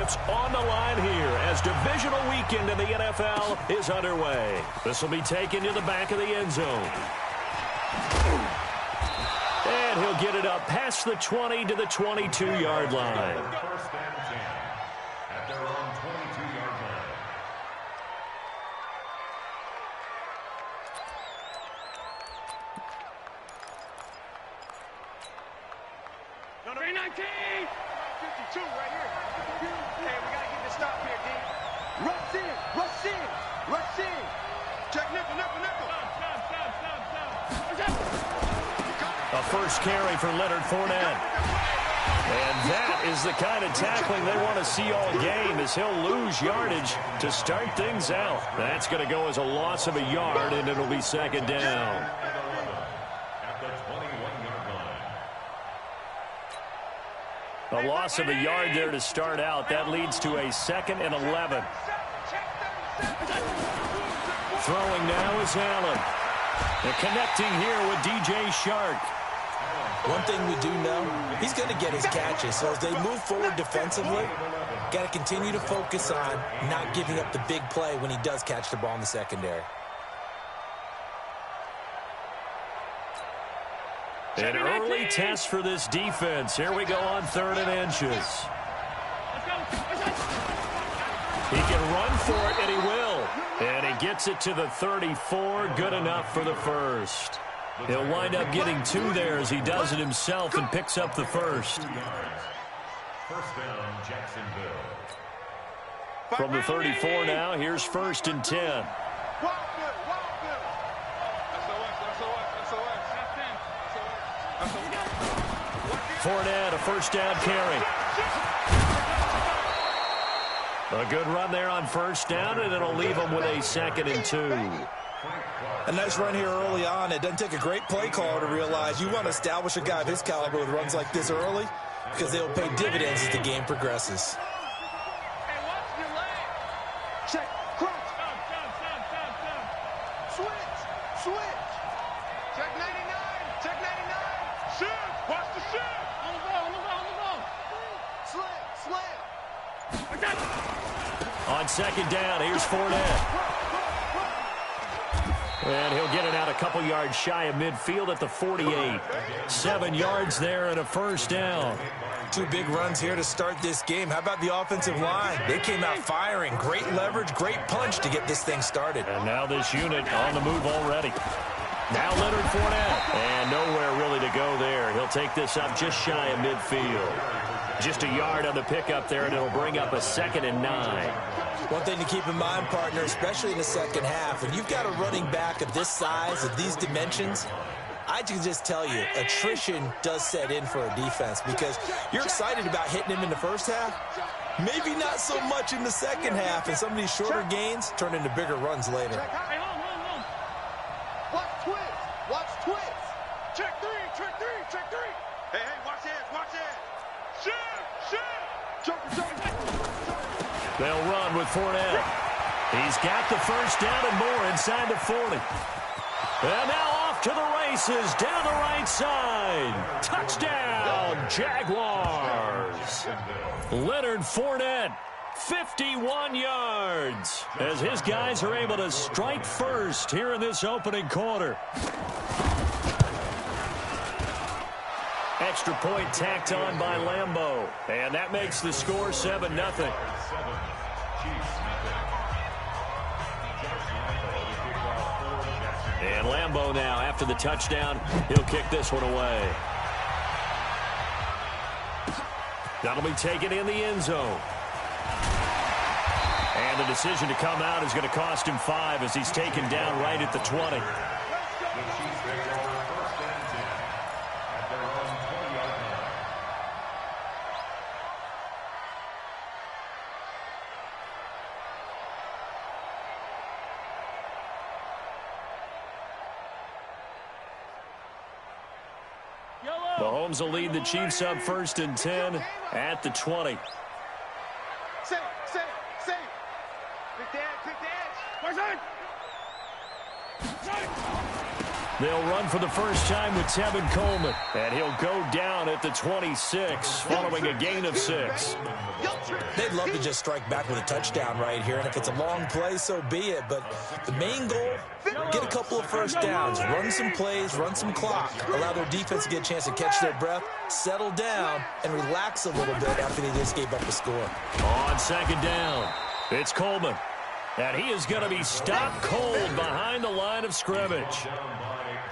points on the line here as divisional weekend in the NFL is underway. This will be taken to the back of the end zone. And he'll get it up past the 20 to the 22-yard line. First and 10 at their own 22-yard line. No, 19! 52 right here. Hey, we got to get this stop here, D. Rush in, rush in, rush in. Check nickel, nickel, nickel. A first carry for Leonard Fournette. And that is the kind of tackling they want to see all game, as he'll lose yardage to start things out. That's going to go as a loss of a yard, and it'll be second down. At the 21-yard line. A loss of a yard there to start out. That leads to a 2nd and 11. Throwing now is Allen. They're connecting here with DJ Shark. One thing we do know, he's going to get his catches. So as they move forward defensively, got to continue to focus on not giving up the big play when he does catch the ball in the secondary. An early test for this defense. Here we go on 3rd and inches. He can run for it, and he will. And he gets it to the 34. Good enough for the first. He'll wind up getting 2 there as he does it himself and picks up the first. First down, Jacksonville. From the 34 now, here's 1st and 10. Fournette, a first down carry. A good run there on first down, and it'll leave him with a 2nd and 2. A nice run here early on. It doesn't take a great play caller to realize you want to establish a guy of his caliber with runs like this early, because they'll pay dividends as the game progresses. Hey, watch your leg. Check, crunch. Switch, switch. Check 99, check 99. Shoot, watch the shoot. On the ball. Slam. On 2nd down, here's Fournette. And he'll get it out a couple yards shy of midfield at the 48. 7 yards there and a first down. 2 big runs here to start this game. How about the offensive line? They came out firing. Great leverage, great punch to get this thing started. And now this unit on the move already. Now Leonard Fournette. And nowhere really to go there. He'll take this up just shy of midfield. Just a yard on the pickup there, and it'll bring up a 2nd and 9. One thing to keep in mind, partner, especially in the second half, when you've got a running back of this size, of these dimensions, I can just tell you, attrition does set in for a defense, because you're excited about hitting him in the first half, maybe not so much in the second half, and some of these shorter gains turn into bigger runs later. Hey, hold on. Watch twist. Watch twist. Check 3. Hey, watch it. Shoot. They'll run with Fournette. He's got the first down and more inside the 40. And now off to the races down the right side. Touchdown, Jaguars. Leonard Fournette, 51 yards, as his guys are able to strike first here in this opening quarter. Extra point tacked on by Lambeau. And that makes the score 7-0. And Lambeau now, after the touchdown, he'll kick this one away. That'll be taken in the end zone. And the decision to come out is going to cost him 5 as he's taken down right at the 20. Mahomes will lead the Chiefs up 1st and 10 at the 20. Safe. Quick the edge. Where's it? They'll run for the first time with Tevin Coleman. And he'll go down at the 26 following a gain of 6. They'd love to just strike back with a touchdown right here. And if it's a long play, so be it. But the main goal, get a couple of first downs, run some plays, run some clock, allow their defense to get a chance to catch their breath, settle down, and relax a little bit after they just gave up a score. On second down, it's Coleman. And he is going to be stopped cold behind the line of scrimmage.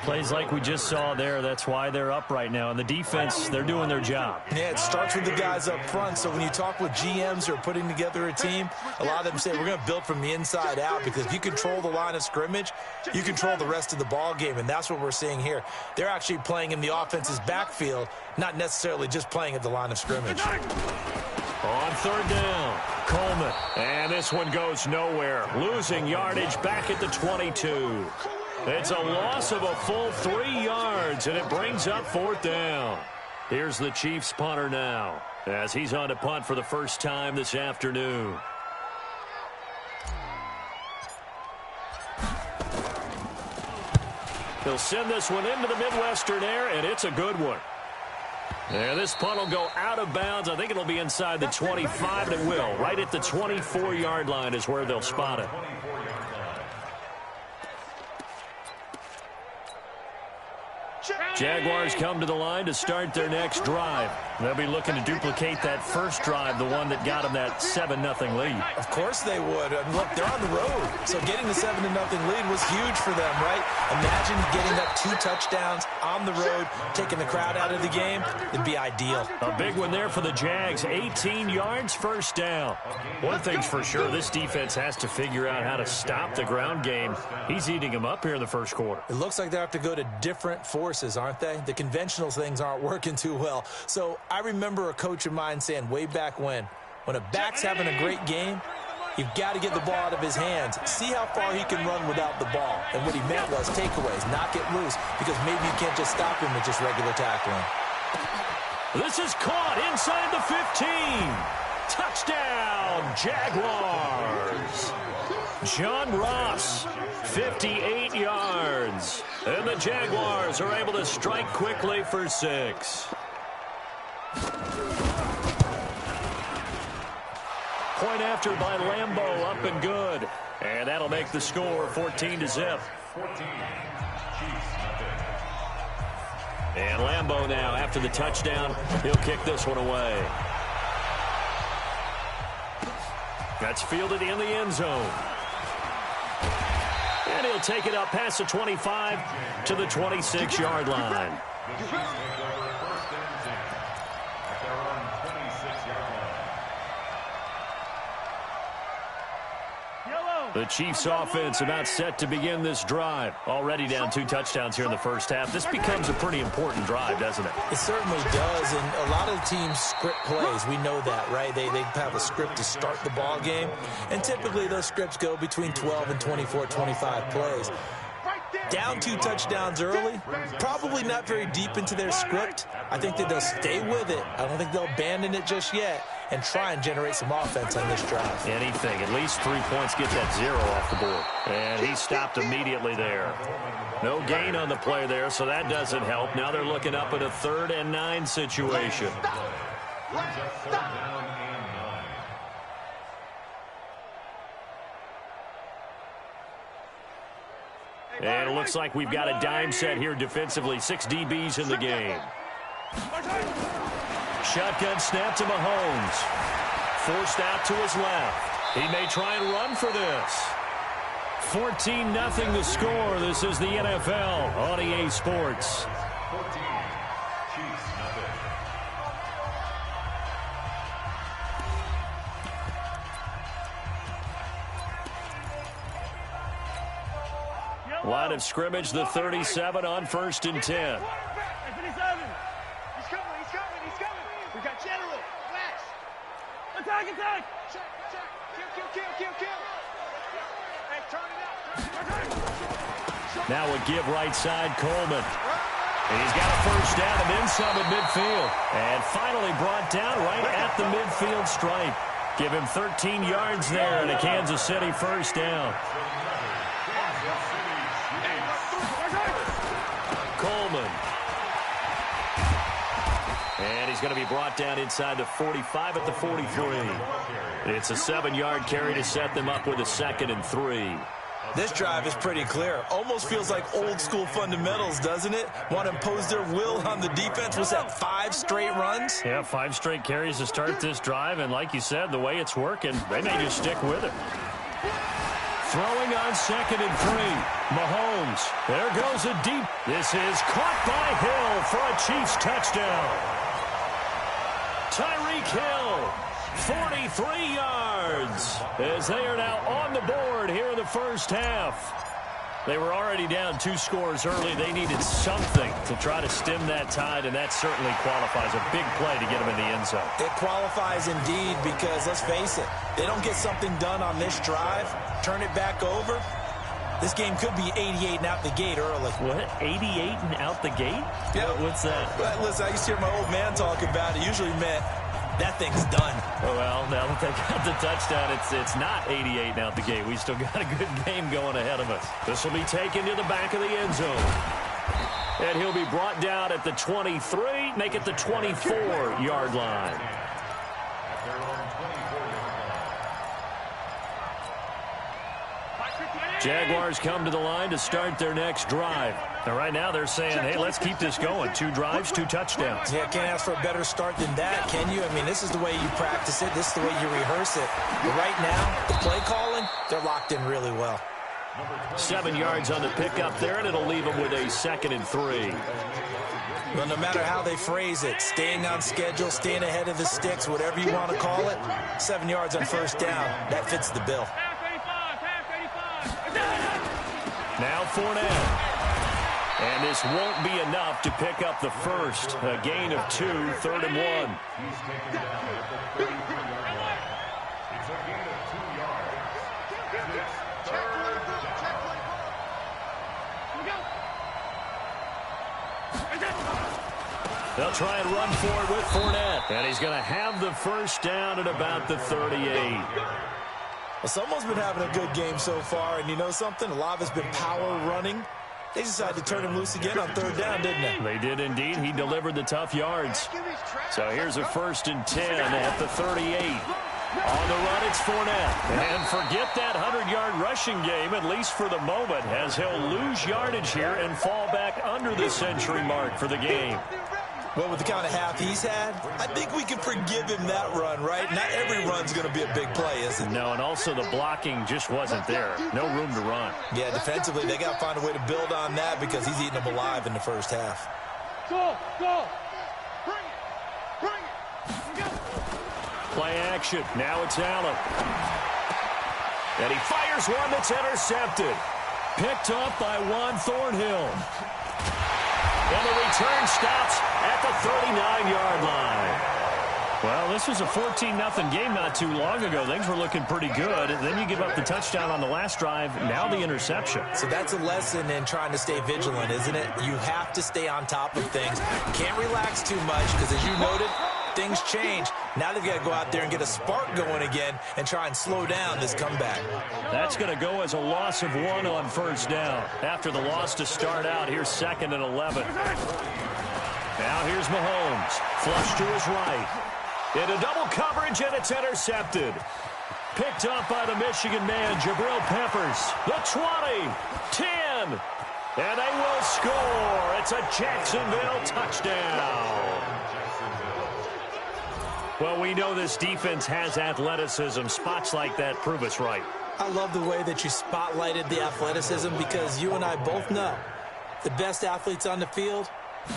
Plays like we just saw there, that's why they're up right now. And the defense, they're doing their job. Yeah, it starts with the guys up front. So when you talk with GMs who are putting together a team, a lot of them say we're going to build from the inside out, because if you control the line of scrimmage, you control the rest of the ball game. And that's what we're seeing here. They're actually playing in the offense's backfield, not necessarily just playing at the line of scrimmage. On third down, Coleman. And this one goes nowhere. Losing yardage back at the 22. It's a loss of a full 3 yards, and it brings up fourth down. Here's the Chiefs punter now, as he's on to punt for the first time this afternoon. He'll send this one into the Midwestern air, and it's a good one. And this punt will go out of bounds. I think it'll be inside the 25, and it will. Right at the 24-yard line is where they'll spot it. Jaguars come to the line to start their next drive. They'll be looking to duplicate that first drive, the one that got them that 7-0 lead. Of course they would. I mean, look, they're on the road. So getting the 7-0 lead was huge for them, right? Imagine getting up 2 touchdowns on the road, taking the crowd out of the game. It'd be ideal. A big one there for the Jags. 18 yards, first down. One thing's for sure, this defense has to figure out how to stop the ground game. He's eating them up here in the first quarter. It looks like they have to go to different forces, aren't they? The conventional things aren't working too well. So I remember a coach of mine saying way back when a back's having a great game, you've got to get the ball out of his hands. See how far he can run without the ball. And what he meant was takeaways, knock it loose, because maybe you can't just stop him with just regular tackling. This is caught inside the 15. Touchdown, Jaguars. John Ross, 58 yards. And the Jaguars are able to strike quickly for 6. Point after by Lambeau, up and good. And that'll make the score 14-0. And Lambeau now, after the touchdown, he'll kick this one away. That's fielded in the end zone. And he'll take it up past the 25 to the 26-yard line. The Chiefs offense about set to begin this drive. Already down 2 touchdowns here in the first half. This becomes a pretty important drive, doesn't it? It certainly does, and a lot of teams script plays. We know that, right? They have a script to start the ball game, and typically those scripts go between 12 and 24, 25 plays. Down 2 touchdowns early, probably not very deep into their script. I think that they'll stay with it. I don't think they'll abandon it just yet and try and generate some offense on this drive. Anything, at least 3 points, get that 0 off the board. And he stopped immediately there. No gain on the play there, so that doesn't help. Now they're looking up at a 3rd and 9 situation. And it looks like we've got a dime set here defensively. 6 DBs in the game. Shotgun snap to Mahomes. Forced out to his left. He may try and run for this. 14-0 the score. This is the NFL on EA Sports. Line of scrimmage, the 37 on 1st and 10. He's coming. He's coming. We got General. Flash. Attack. Kill. Hey, turn it out. Now a give right side, Coleman. And he's got a first down and then some at midfield. And finally brought down right at the midfield stripe. Give him 13 yards there and a Kansas City first down. he's going to be brought down inside the 45 at the 43. It's a 7-yard carry to set them up with a 2nd and 3. This drive is pretty clear. Almost feels like old-school fundamentals, doesn't it? Want to impose their will on the defense. Was that 5 straight runs? Yeah, 5 straight carries to start this drive, and like you said, the way it's working, they may just stick with it. Throwing on 2nd and 3. Mahomes. There goes a deep. This is caught by Hill for a Chiefs touchdown. Tyreek Hill, 43 yards, as they are now on the board here in the first half. They were already down 2 scores early. They needed something to try to stem that tide, and that certainly qualifies. A big play to get them in the end zone. It qualifies indeed because, let's face it, they don't get something done on this drive, turn it back over, this game could be 88 and out the gate early. What? 88 and out the gate? Yeah. What's that? Well, listen, I used to hear my old man talk about it. Usually meant that thing's done. Oh, well, now that they got the touchdown, it's not 88 and out the gate. We still got a good game going ahead of us. This will be taken to the back of the end zone. And he'll be brought down at the 23, make it the 24-yard line. Jaguars come to the line to start their next drive. And right now they're saying, hey, let's keep this going. 2 drives, 2 touchdowns. Yeah, can't ask for a better start than that, can you? I mean, this is the way you practice it. This is the way you rehearse it. But right now, the play calling, they're locked in really well. 7 yards on the pickup there, and it'll leave them with a 2nd and 3. Well, no matter how they phrase it, staying on schedule, staying ahead of the sticks, whatever you want to call it, 7 yards on first down, that fits the bill. Now Fournette. And this won't be enough to pick up the first. A gain of 2, 3rd and 1. He's taken down at the 33-yard line. It's a gain of 2 yards. It's 3rd down. They'll try and run for it with Fournette. And he's going to have the first down at about the 38. Well, someone's been having a good game so far, and you know something? A lot of it's been power running. They decided to turn him loose again on 3rd down, didn't they? They did indeed. He delivered the tough yards. So here's a 1st and 10 at the 38. On the run, it's Fournette. And forget that 100-yard rushing game, at least for the moment, as he'll lose yardage here and fall back under the century mark for the game. Well, with the kind of half he's had, I think we can forgive him that run, right? Not every run's going to be a big play, is it? No, and also the blocking just wasn't there. No room to run. Yeah, defensively, they got to find a way to build on that because he's eating them alive in the first half. Go! Bring it! Go! Play action. Now it's Allen. And he fires one that's intercepted. Picked up by Juan Thornhill. And the return stops at the 39-yard line. Well, this was a 14-0 game not too long ago. Things were looking pretty good. And then you give up the touchdown on the last drive. Now the interception. So that's a lesson in trying to stay vigilant, isn't it? You have to stay on top of things. Can't relax too much because, as you noted, things change. Now they've got to go out there and get a spark going again and try and slow down this comeback. That's going to go as a loss of 1 on first down. After the loss to start out, here's 2nd and 11. Now here's Mahomes. Flush to his right. Into double coverage, and it's intercepted. Picked up by the Michigan man, Jabril Peppers. The 20, 10, and they will score. It's a Jacksonville touchdown. Well, we know this defense has athleticism. Spots like that prove us right. I love the way that you spotlighted the athleticism because you and I both know the best athletes on the field,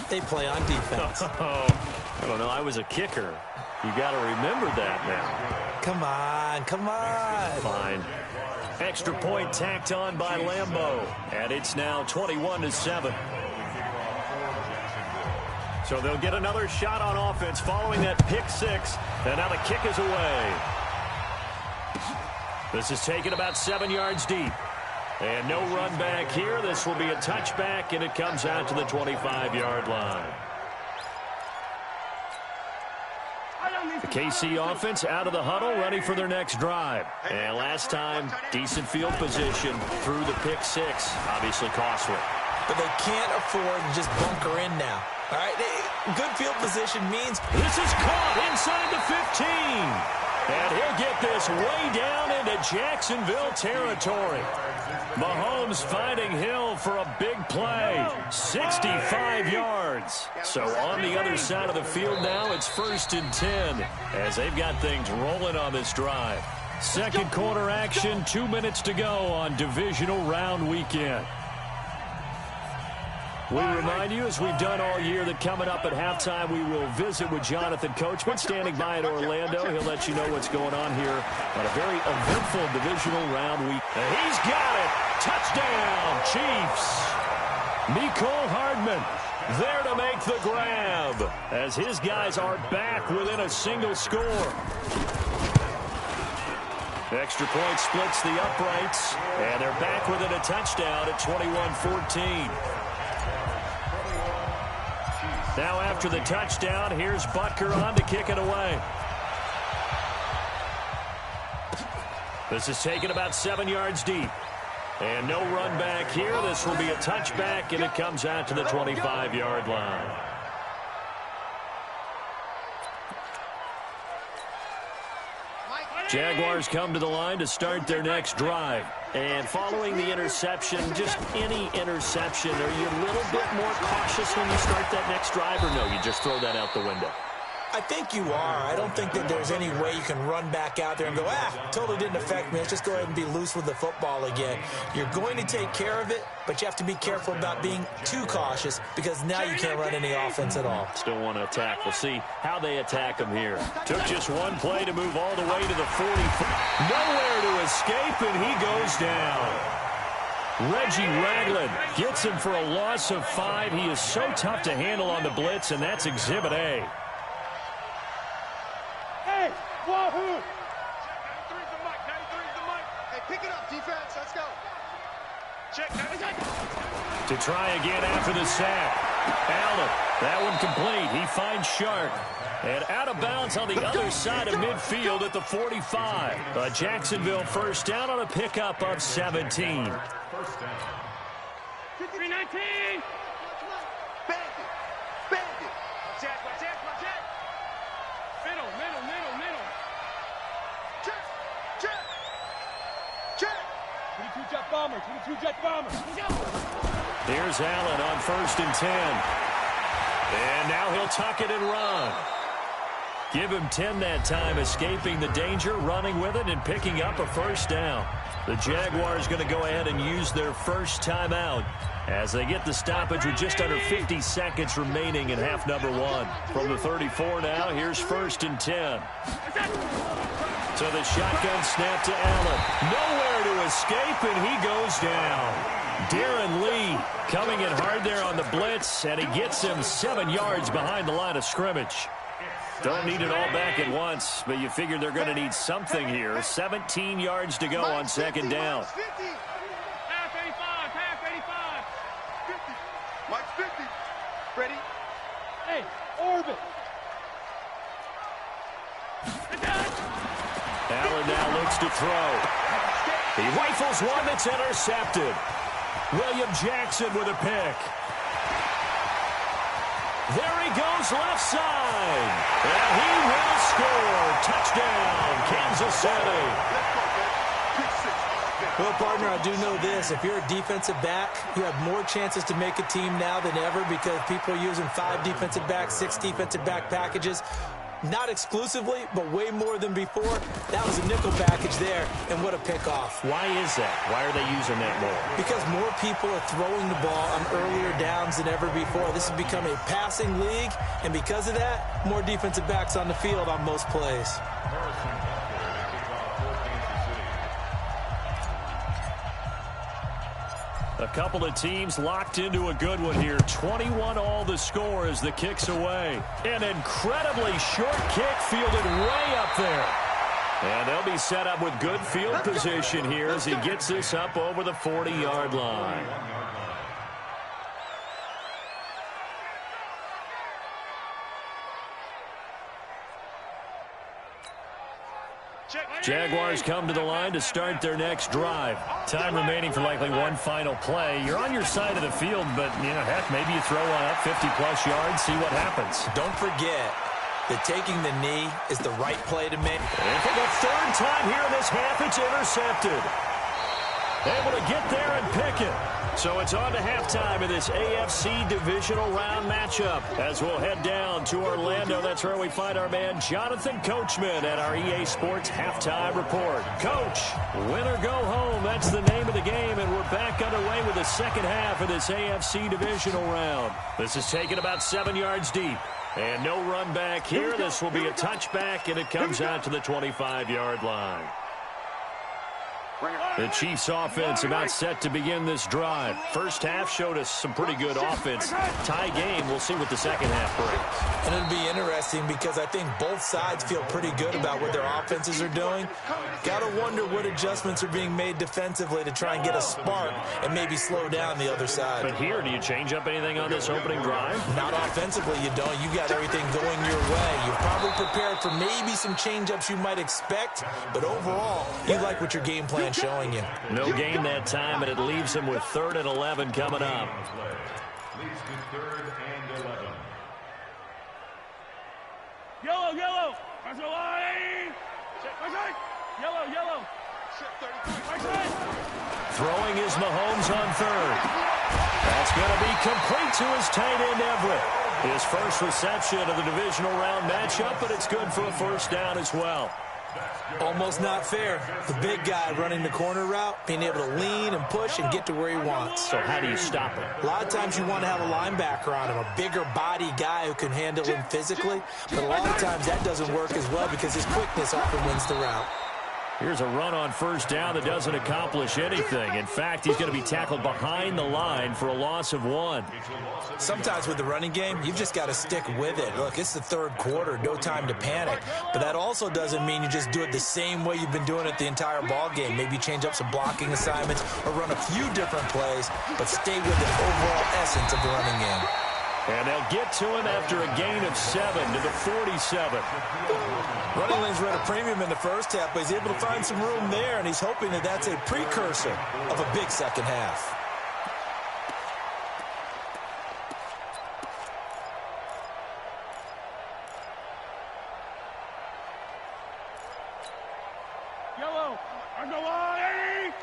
they play on defense. Oh, I don't know. I was a kicker. You got to remember that now. Come on. Fine. Extra point tacked on by Lambeau. And it's now 21-7. So they'll get another shot on offense following that pick 6. And now the kick is away. This is taken about 7 yards deep. And no run back here. This will be a touchback, and it comes out to the 25-yard line. The KC offense out of the huddle, ready for their next drive. And last time, decent field position through the pick 6. Obviously costly. But they can't afford to just bunker in now. All right, Good field position means... This is caught inside the 15. And he'll get this way down into Jacksonville territory. Mahomes finding Hill for a big play. 65 yards. So on the other side of the field now, it's 1st and 10 as they've got things rolling on this drive. Second quarter action, 2 minutes to go on divisional round weekend. We remind you, as we've done all year, that coming up at halftime, we will visit with Jonathan Coachman standing by in Orlando. He'll let you know what's going on here on a very eventful divisional round week. And he's got it. Touchdown, Chiefs. Mecole Hardman there to make the grab as his guys are back within a single score. Extra point splits the uprights, and they're back within a touchdown at 21-14. Now after the touchdown, here's Butker on to kick it away. This is taken about 7 yards deep. And no run back here. This will be a touchback, and it comes out to the 25-yard line. Jaguars come to the line to start their next drive. And following the interception, just any interception, are you a little bit more cautious when you start that next drive, or no, you just throw that out the window? I think you are. I don't think that there's any way you can run back out there and go, totally didn't affect me. Let's just go ahead and be loose with the football again. You're going to take care of it, but you have to be careful about being too cautious because now you can't run any offense at all. Still want to attack. We'll see how they attack him here. Took just one play to move all the way to the 40. Nowhere to escape, and he goes down. Reggie Ragland gets him for a loss of 5. He is so tough to handle on the blitz, and that's Exhibit A. Hey, Wahoo! 93's the mic, 93's the mic. Hey, pick it up, defense. Let's go. Check, to try again after the sack. Allen, that one complete. He finds Shark. And out of bounds on the other side of midfield at the 45. A Jacksonville first down on a pickup of 17. 3-19. Bandit. Bandit. Jack. Middle. Check. 22 jet bomber. Here's Allen on 1st and 10. And now he'll tuck it and run. Give him 10 that time, escaping the danger, running with it, and picking up a first down. The Jaguars going to go ahead and use their first timeout as they get the stoppage with just under 50 seconds remaining in half number 1. From the 34 now, here's 1st and 10. So the shotgun snap to Allen. Nowhere to escape, and he goes down. Darren Lee coming in hard there on the blitz, and he gets him 7 yards behind the line of scrimmage. Don't need it all back at once, but you figure they're going to need something here. 17 yards to go on second down. Half 85. 50. Mike's 50. Ready? Hey, orbit. Allen now looks to throw. He rifles one that's intercepted. William Jackson with a pick. There he goes left side. And he will score. Touchdown, Kansas City. Well, partner, I do know this. If you're a defensive back, you have more chances to make a team now than ever because people are using 5 defensive backs, 6 defensive back packages. Not exclusively, but way more than before. That was a nickel package there, and what a pickoff. Why is that? Why are they using that more? Because more people are throwing the ball on earlier downs than ever before. This has become a passing league, and because of that, more defensive backs on the field on most plays. A couple of teams locked into a good one here. 21 all the score as the kick's away. An incredibly short kick fielded way up there. And they'll be set up with good field position here as he gets this up over the 40-yard line. Jaguars come to the line to start their next drive. Time remaining for likely one final play. You're on your side of the field, but, heck, maybe you throw one up 50-plus yards, see what happens. Don't forget that taking the knee is the right play to make. And for the third time here in this half, it's intercepted. Able to get there and pick it. So it's on to halftime of this AFC divisional round matchup. As we'll head down to Orlando, that's where we find our man Jonathan Coachman at our EA Sports Halftime Report. Coach, win or go home, that's the name of the game, and we're back underway with the second half of this AFC divisional round. This is taken about 7 yards deep. And no run back here. This will be a touchback, and it comes out to the 25-yard line. The Chiefs offense about set to begin this drive. First half showed us some pretty good offense. Tie game. We'll see what the second half brings. And it'll be interesting because I think both sides feel pretty good about what their offenses are doing. Got to wonder what adjustments are being made defensively to try and get a spark and maybe slow down the other side. But here, do you change up anything on this opening drive? Not offensively, you don't. You got everything going your way. You've probably prepared for maybe some change-ups you might expect, but overall, you like what your game plan's showing you. No gain that time, and it leaves him with 3rd and 11 coming up. Leads to 3rd and 11. Yellow, yellow. That's a line. Yellow, yellow. Throwing is Mahomes on 3rd. That's going to be complete to his tight end, Everett. His first reception of the divisional round matchup, but it's good for a first down as well. Almost not fair. The big guy running the corner route, being able to lean and push and get to where he wants. So how do you stop him? A lot of times you want to have a linebacker on him, a bigger body guy who can handle him physically. But a lot of times that doesn't work as well because his quickness often wins the route. Here's a run on first down that doesn't accomplish anything. In fact, he's going to be tackled behind the line for a loss of 1. Sometimes with the running game, you've just got to stick with it. Look, it's the 3rd quarter, no time to panic. But that also doesn't mean you just do it the same way you've been doing it the entire ball game. Maybe change up some blocking assignments or run a few different plays, but stay with the overall essence of the running game. And they'll get to him after a gain of 7 to the 47. Running lanes were at a premium in the first half, but he's able to find some room there, and he's hoping that that's a precursor of a big second half. Yellow. On the line.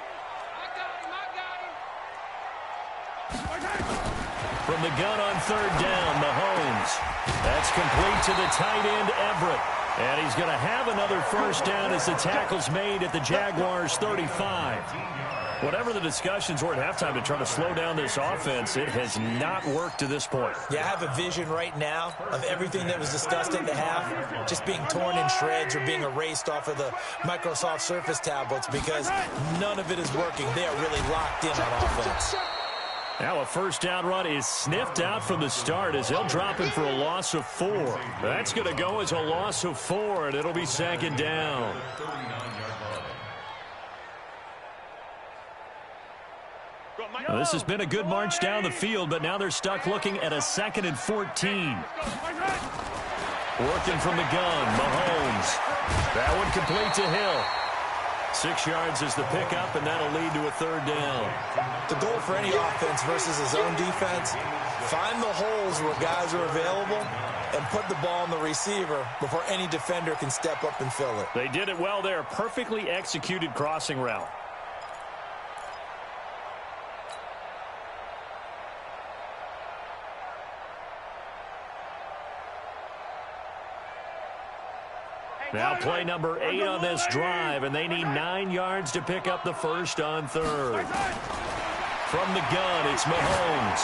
I got him. From the gun on 3rd down, Mahomes. That's complete to the tight end, Everett. And he's going to have another first down as the tackle's made at the Jaguars' 35. Whatever the discussions were at halftime to try to slow down this offense, it has not worked to this point. Yeah, I have a vision right now of everything that was discussed at the half just being torn in shreds or being erased off of the Microsoft Surface tablets because none of it is working. They are really locked in on offense. Now a first down run is sniffed out from the start as they'll drop him for a loss of 4. That's going to go as a loss of 4, and it'll be 2nd down. Now, this has been a good march down the field, but now they're stuck looking at a 2nd and 14. Working from the gun, Mahomes. That one complete to Hill. 6 yards is the pickup, and that'll lead to a 3rd down. The goal for any offense versus his own defense, find the holes where guys are available and put the ball on the receiver before any defender can step up and fill it. They did it well there. Perfectly executed crossing route. Now play number 8 on this drive, and they need 9 yards to pick up the first on 3rd. From the gun, it's Mahomes.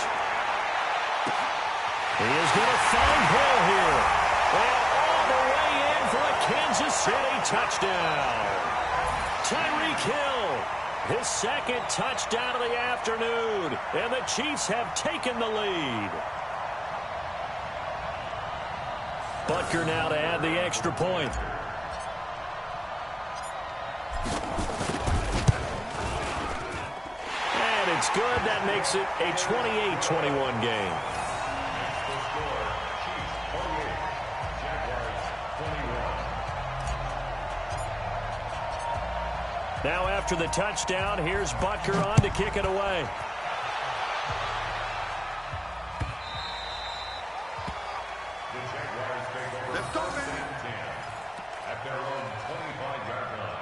He is going to find Hill here. And all the way in for a Kansas City touchdown. Tyreek Hill, his 2nd touchdown of the afternoon, and the Chiefs have taken the lead. Butker now to add the extra point. And it's good. That makes it a 28-21 game. Now after the touchdown, here's Butker on to kick it away. Let's go, man. At their own 25-yard line.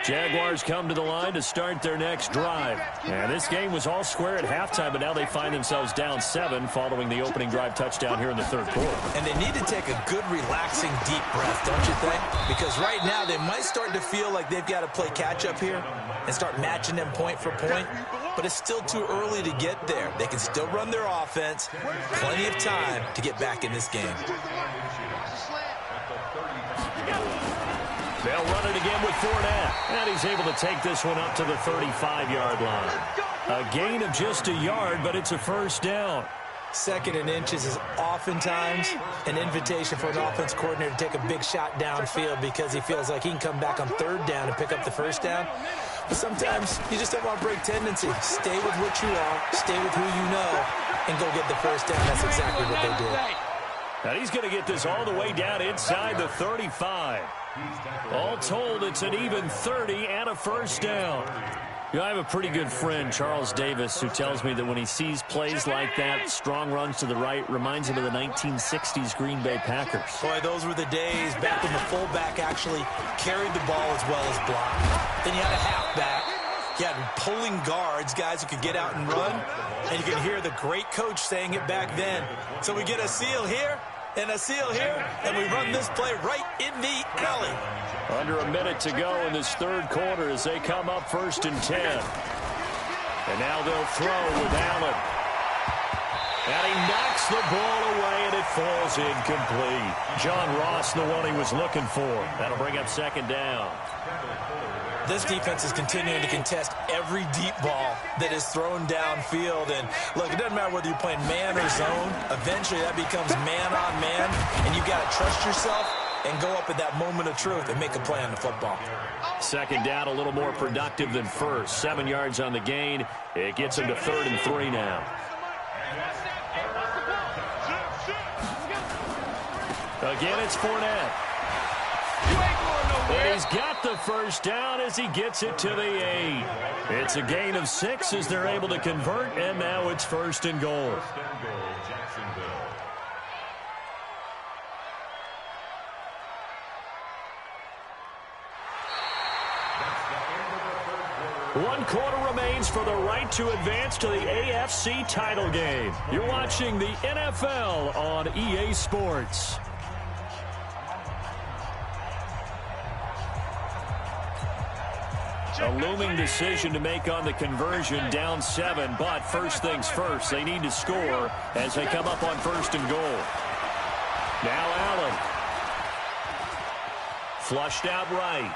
Jaguars come to the line to start their next drive. And this game was all square at halftime, but now they find themselves down 7 following the opening drive touchdown here in the third quarter. And they need to take a good, relaxing, deep breath, don't you think? Because right now they might start to feel like they've got to play catch-up here and start matching them point for point. But it's still too early to get there. They can still run their offense. Plenty of time to get back in this game. They'll run it again with Fournette. And he's able to take this one up to the 35-yard line. A gain of just a yard, but it's a first down. Second and inches is oftentimes an invitation for an offense coordinator to take a big shot downfield because he feels like he can come back on third down and pick up the first down. But sometimes you just don't want to break tendency. Stay with what you are, stay with who you know, and go get the first down. That's exactly what they did. And he's going to get this all the way down inside the 35. All told, it's an even 30 and a first down. You know, I have a pretty good friend, Charles Davis, who tells me that when he sees plays like that, strong runs to the right, reminds him of the 1960s Green Bay Packers. Boy, those were the days back when the fullback actually carried the ball as well as blocked. Then you had a halfback. You had pulling guards, guys who could get out and run. And you can hear the great coach saying it back then. So we get a seal here and a seal here, and we run this play right in the alley. Under a minute to go in this third quarter as they come up 1st and 10. And now they'll throw with Allen. And he knocks the ball away, and it falls incomplete. John Ross, the one he was looking for. That'll bring up 2nd down. This defense is continuing to contest every deep ball that is thrown downfield. And, look, it doesn't matter whether you're playing man or zone. Eventually, that becomes man-on-man, and you've got to trust yourself and go up at that moment of truth and make a play on the football. 2nd down, a little more productive than first. 7 yards on the gain. It gets him to 3rd and 3 now. Again, it's Fournette. And he's got the first down as he gets it to the 8. It's a gain of 6 as they're able to convert, and now it's 1st and goal. One quarter remains for the right to advance to the AFC title game. You're watching the NFL on EA Sports. A looming decision to make on the conversion, down 7, but first things first, they need to score as they come up on 1st and goal. Now Allen. Flushed out right.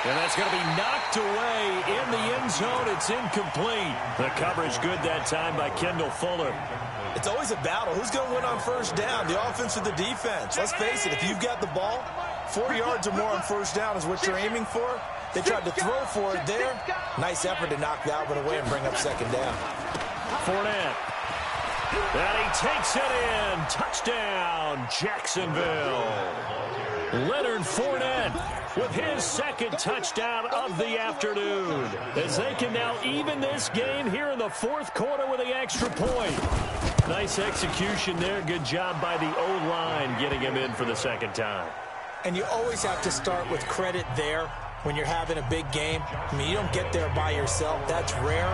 And that's going to be knocked away in the end zone. It's incomplete. The coverage good that time by Kendall Fuller. It's always a battle. Who's going to win on 1st down, the offense or the defense? Let's face it, if you've got the ball, 4 yards or more on 1st down is what you're aiming for. They tried to throw for it there. Nice effort to knock that one away and bring up 2nd down. Fournette. And he takes it in. Touchdown, Jacksonville. Leonard Fournette with his 2nd touchdown of the afternoon, as they can now even this game here in the 4th quarter with the extra point. Nice execution there. Good job by the O-line getting him in for the 2nd time. And you always have to start with credit there when you're having a big game. I mean, you don't get there by yourself. That's rare.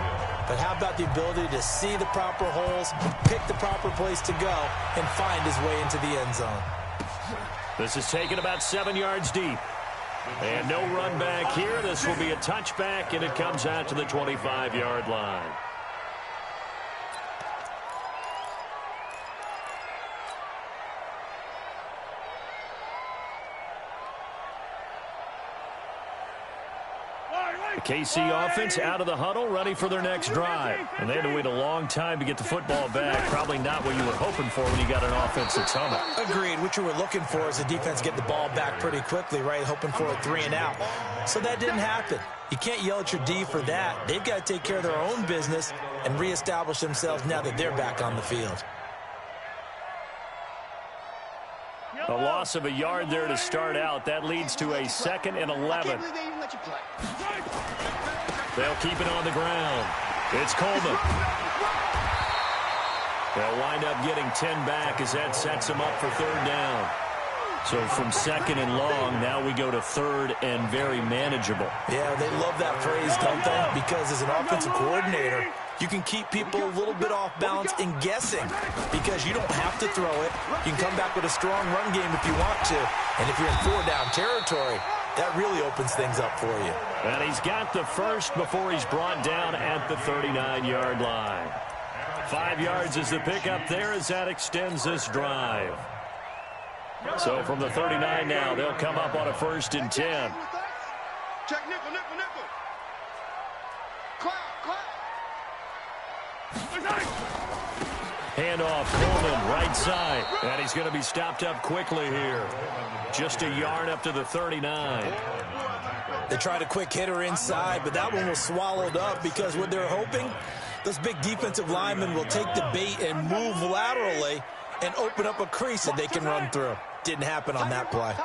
But how about the ability to see the proper holes, pick the proper place to go, and find his way into the end zone? This is taken about 7 yards deep. And no run back here. This will be a touchback, and it comes out to the 25-yard line. KC offense out of the huddle, ready for their next drive. And they had to wait a long time to get the football back. Probably not what you were hoping for when you got an offense that's humming. Agreed. What you were looking for is the defense get the ball back pretty quickly, right? Hoping for a 3 and out. So that didn't happen. You can't yell at your D for that. They've got to take care of their own business and reestablish themselves now that they're back on the field. A loss of a yard there to start out. That leads to a 2nd and 11. They'll keep it on the ground. It's Coleman. They'll wind up getting 10 back as that sets them up for 3rd down. So from 2nd and long, now we go to 3rd and very manageable. Yeah, they love that phrase, don't they? Because as an offensive coordinator, you can keep people a little bit off balance and guessing because you don't have to throw it. You can come back with a strong run game if you want to. And if you're in 4-down territory, that really opens things up for you. And he's got the first before he's brought down at the 39-yard line. 5 yards is the pickup there as that extends this drive. So from the 39 now, they'll come up on a 1st and 10. Check nickel, nickel, nickel. Clap, clap. Handoff, Coleman, right side. And he's going to be stopped up quickly here. Just a yard up to the 39. They tried a quick hitter inside, but that one was swallowed up because what they're hoping, those big defensive linemen will take the bait and move laterally and open up a crease that they can run through. Didn't happen on that play.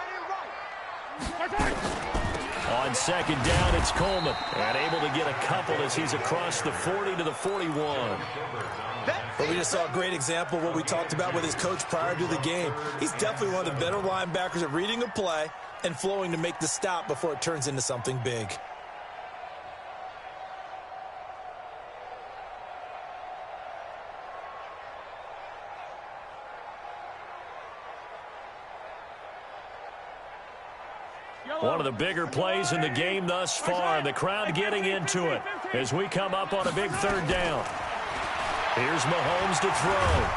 On 2nd down, it's Coleman. And able to get a couple as he's across the 40 to the 41. But we just saw a great example of what we talked about with his coach prior to the game. He's definitely one of the better linebackers at reading a play and flowing to make the stop before it turns into something big. One of the bigger plays in the game thus far. The crowd getting into it as we come up on a big 3rd down. Here's Mahomes to throw.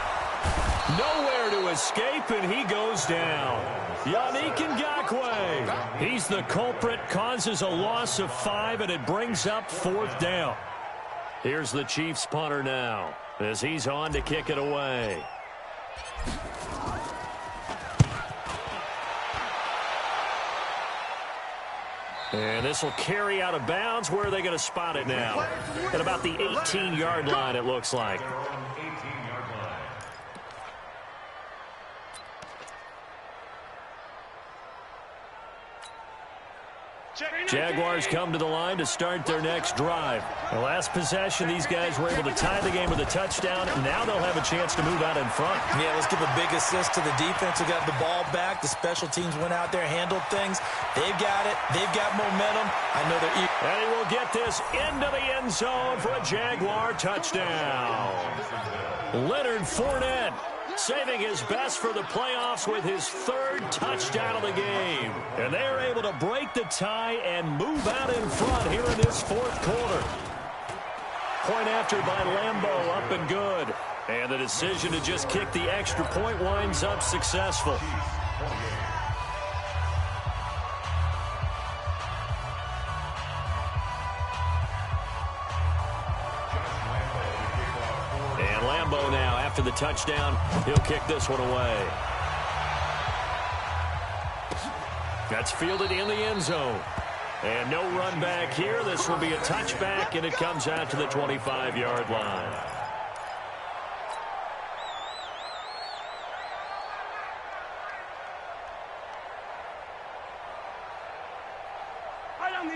Nowhere to escape, and he goes down. Yannick Ngakoue. He's the culprit, causes a loss of 5, and it brings up 4th down. Here's the Chiefs punter now as he's on to kick it away. And this will carry out of bounds. Where are they going to spot it now? At about the 18-yard line, it looks like. Jaguars come to the line to start their next drive. The last possession, these guys were able to tie the game with a touchdown, and now they'll have a chance to move out in front. Yeah, let's give a big assist to the defense who got the ball back. The special teams went out there, handled things. They've got it. They've got momentum. I know they're eager. And he will get this into the end zone for a Jaguar touchdown. Leonard Fournette saving his best for the playoffs with his 3rd touchdown of the game. And they're able to break the tie and move out in front here in this 4th quarter. Point after by Lambeau, up and good. And the decision to just kick the extra point winds up successful. Now, after the touchdown, he'll kick this one away. That's fielded in the end zone. And no run back here. This will be a touchback, and it comes out to the 25-yard line.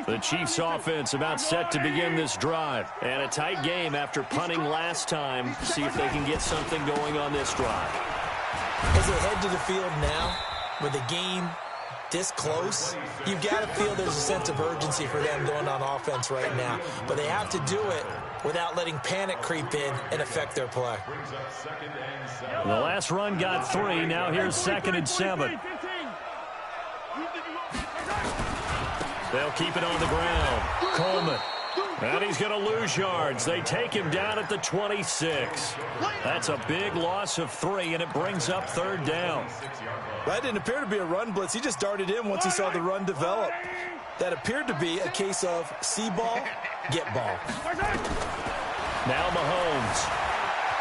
The Chiefs offense about set to begin this drive. And a tight game after punting last time. See if they can get something going on this drive. As they head to the field now, with the game this close, you've got to feel there's a sense of urgency for them going on offense right now. But they have to do it without letting panic creep in and affect their play. The last run got 3. Now here's 2nd and 7. They'll keep it on the ground. Coleman. And he's going to lose yards. They take him down at the 26. That's a big loss of 3, and it brings up 3rd down. That didn't appear to be a run blitz. He just darted in once he saw the run develop. That appeared to be a case of see ball, get ball. Now Mahomes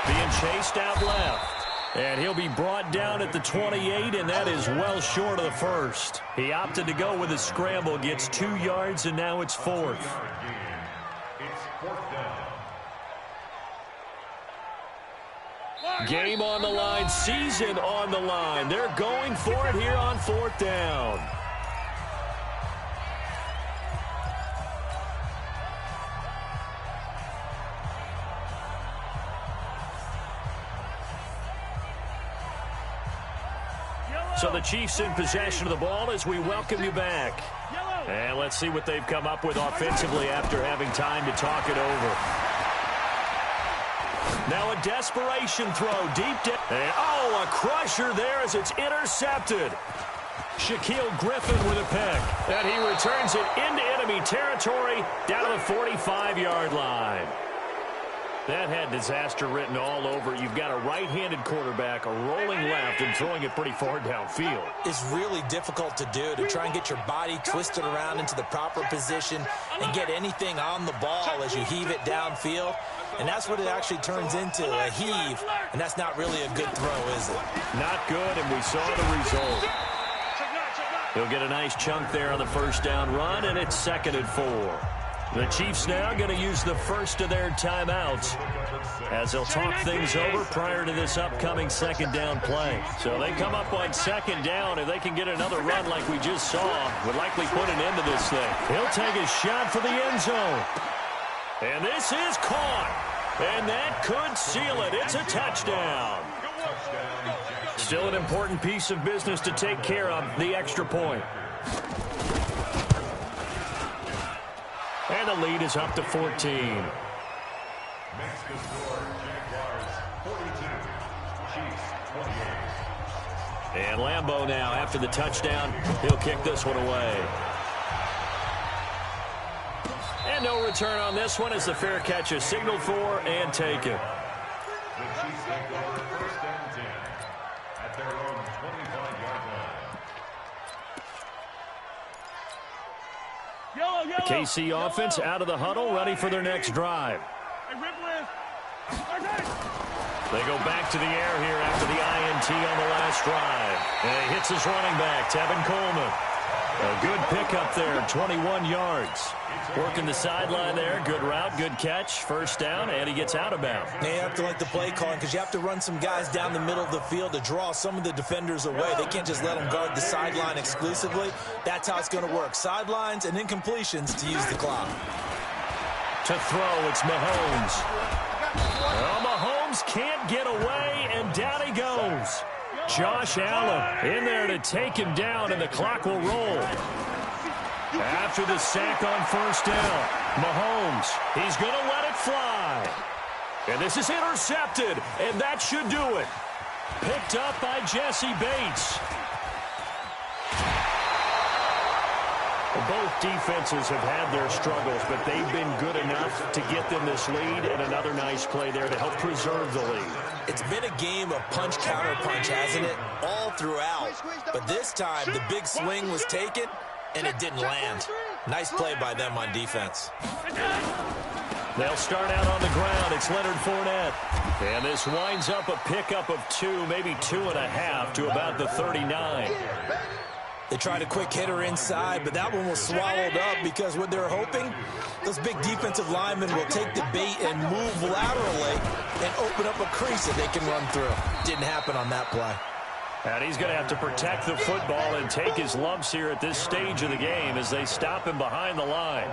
being chased out left. And he'll be brought down at the 28, and that is well short of the first. He opted to go with a scramble, gets 2 yards, and now it's 4th. Game on the line, season on the line. They're going for it here on 4th down. So the Chiefs in possession of the ball as we welcome you back. And let's see what they've come up with offensively after having time to talk it over. Now a desperation throw deep down. And a crusher there as it's intercepted. Shaquille Griffin with a pick. And he returns it into enemy territory down to the 45-yard line. That had disaster written all over it. You've got a right-handed quarterback, a rolling left, and throwing it pretty far downfield. It's really difficult to do, to try and get your body twisted around into the proper position and get anything on the ball as you heave it downfield. And that's what it actually turns into, a heave. And that's not really a good throw, is it? Not good, and we saw the result. He'll get a nice chunk there on the first down run, and it's 2nd and 4. The Chiefs now going to use the first of their timeouts as they'll talk things over prior to this upcoming 2nd down play. So they come up on 2nd down. If they can get another run like we just saw, would likely put an end to this thing. He'll take a shot for the end zone. And this is caught. And that could seal it. It's a touchdown. Still an important piece of business to take care of, the extra point. And the lead is up to 14. Mexico score, Jaguars 42, Chiefs 28. And Lambeau now, after the touchdown, he'll kick this one away. And no return on this one as the fair catch is signaled for and taken. The Chiefs take over 1st and 10 at their own 25-yard line. The KC offense out of the huddle, ready for their next drive. They go back to the air here after the INT on the last drive. And he hits his running back, Tevin Coleman. A good pickup there, 21 yards. Working the sideline there, good route, good catch, 1st down, and he gets out of bounds. Now you have to like the play calling because you have to run some guys down the middle of the field to draw some of the defenders away. They can't just let them guard the sideline exclusively. That's how it's going to work. Sidelines and incompletions to use the clock. To throw, it's Mahomes. Well, Mahomes can't get away, and down he goes. Josh Allen in there to take him down, and the clock will roll. After the sack on 1st down, Mahomes, he's going to let it fly. And this is intercepted, and that should do it. Picked up by Jesse Bates. Both defenses have had their struggles, but they've been good enough to get them this lead, and another nice play there to help preserve the lead. It's been a game of punch, counter punch, hasn't it? All throughout. But this time, the big swing was taken, and it didn't land. Nice play by them on defense. They'll start out on the ground. It's Leonard Fournette. And this winds up a pickup of 2, maybe 2.5 to about the 39. They tried a quick hitter inside, but that one was swallowed up because what they're hoping, those big defensive linemen will take the bait and move laterally and open up a crease that they can run through. Didn't happen on that play. And he's going to have to protect the football and take his lumps here at this stage of the game as they stop him behind the line.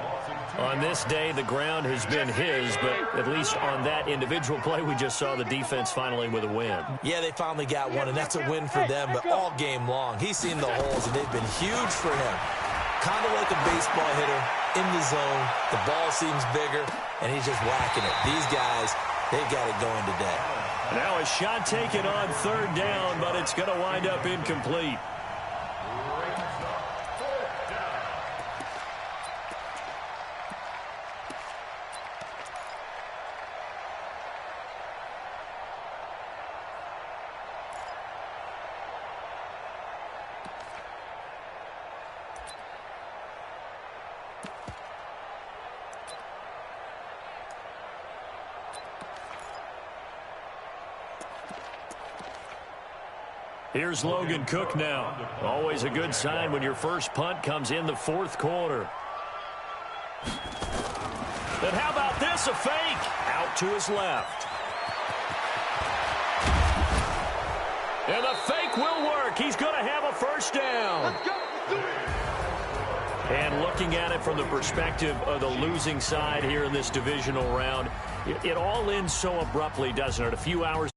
On this day, the ground has been his, but at least on that individual play, we just saw the defense finally with a win. Yeah, they finally got one, and that's a win for them, but all game long, he's seen the holes, and they've been huge for him. Kind of like a baseball hitter in the zone. The ball seems bigger, and he's just whacking it. These guys, they've got it going today. Now a shot taken on 3rd down, but it's going to wind up incomplete. Here's Logan Cook now. Always a good sign when your first punt comes in the fourth quarter. And how about this, a fake? Out to his left. And the fake will work. He's going to have a first down. Let's go. Let's do it. And looking at it from the perspective of the losing side here in this divisional round, it all ends so abruptly, doesn't it? A few hours